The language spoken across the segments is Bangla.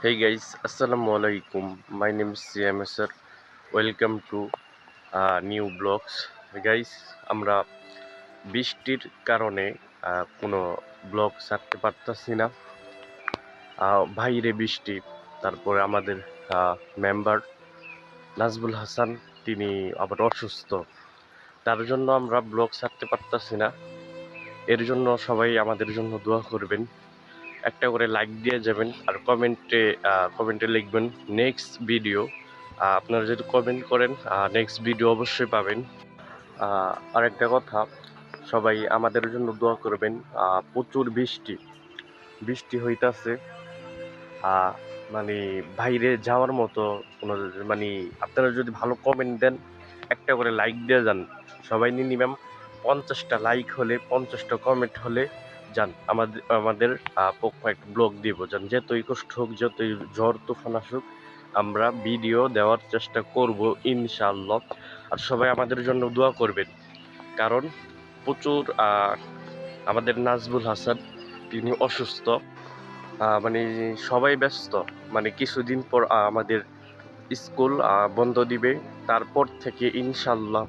Hey guys, Assalamu alaikum. My name is CM sir. Welcome to new vlogs. Guys, আমরা বৃষ্টির কারণে কোনো ব্লগ ছাড়তে পারতাছি না। বাইরে বৃষ্টি, তারপরে আমাদের মেম্বার নাজবুল হাসান তিনি আবার অসুস্থ, তার জন্য আমরা ব্লগ ছাড়তে পারতাছি না। এর জন্য সবাই আমাদের জন্য দোয়া করবেন, একটা করে লাইক দিয়ে যাবেন আর কমেন্টে লিখবেন নেক্সট ভিডিও। আপনারা যদি কমেন্ট করেন নেক্সট ভিডিও অবশ্যই পাবেন। আর একটা কথা, সবাই আমাদের জন্য দোয়া করবেন। প্রচুর বৃষ্টি বৃষ্টি হইতাছে, মানে বাইরে যাওয়ার মতো কোনো, মানে আপনারা যদি ভালো কমেন্ট দেন, একটা করে লাইক দিয়ে যান। সবাই মিনিমাম 50টা লাইক হলে, 50টা কমেন্ট হলে যান, আমাদের পক্ষ একটা ব্লগ দিব যান। যতই কষ্ট হোক, যতই ঝড় তুফান আসুক, আমরা ভিডিও দেওয়ার চেষ্টা করব ইনশাআল্লাহ। আর সবাই আমাদের জন্য দোয়া করবেন, কারণ প্রচুর আমাদের নাজবুল হাসান তিনি অসুস্থ। মানে সবাই ব্যস্ত, মানে কিছুদিন পর আমাদের স্কুল বন্ধ দিবে, তারপর থেকে ইনশাল্লাহ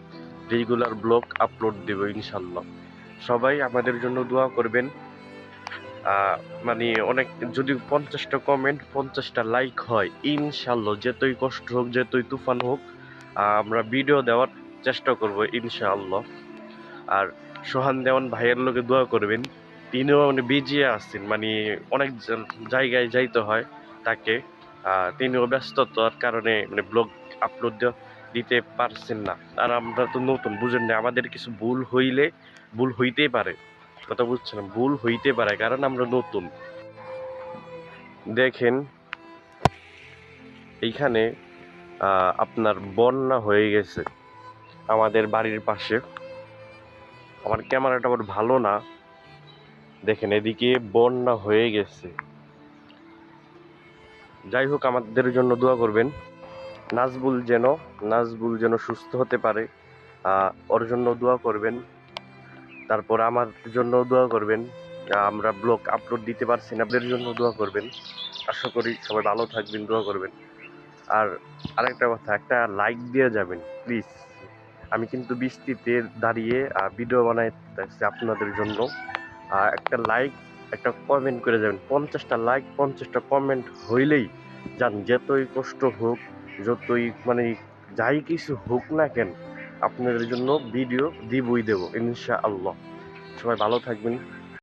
রেগুলার ব্লগ আপলোড দেব ইনশাল্লাহ। সবাই আমাদের জন্য দোয়া করবেন। মানে অনেক, যদি 50টা কমেন্ট 50টা লাইক হয়, ইনশাল্লাহ যতই কষ্ট হোক, যতই তুফান হোক, আমরা ভিডিও দেওয়ার চেষ্টা করব ইনশাআল্লাহ। আর সোহান দেওয়ান ভাইয়ের লোকে দোয়া করবেন, তিনিও মানে বিজি আছেন, মানে অনেক জায়গায় যাইতে হয় তাকে। তিনিও ব্যস্ততার কারণে মানে ব্লগ আপলোড দিতে পারছেন না। আর আমরা তো নতুন, বুঝেন না, আমাদের কিছু ভুল হইতেই পারে, কথা বুঝছেন, ভুল হইতে পারে, কারণ আমরা নতুন। দেখেন এইখানে আপনার বন্যা হয়ে গেছে আমাদের বাড়ির পাশে। আমার ক্যামেরাটা আবার ভালো না, দেখেন এদিকে বন্যা হয়ে গেছে। যাই হোক, আমাদের জন্য দোয়া করবেন। নাজবুল যেন সুস্থ হতে পারে, ওর জন্য দোয়া করবেন। তারপর আমার জন্য দোয়া করবেন। আমরা ব্লগ আপলোড দিতে পারছি না, আপনাদের জন্য দোয়া করবেন। আশা করি সবাই ভালো থাকবেন, দোয়া করবেন। আর আরেকটা কথা, একটা লাইক দিয়ে যাবেন প্লিজ। আমি কিন্তু বৃষ্টিতে দাঁড়িয়ে ভিডিও বানাইতেছি আপনাদের জন্য। একটা লাইক, একটা কমেন্ট করে যাবেন। 50টা লাইক 50টা কমেন্ট হইলেই যান, যতই কষ্ট হোক, যতই মানে যাই কিছু হোক না কেন, আপনাদের জন্য ভিডিও দিবই দেব ইনশাআল্লাহ। সবাই ভালো থাকবেন।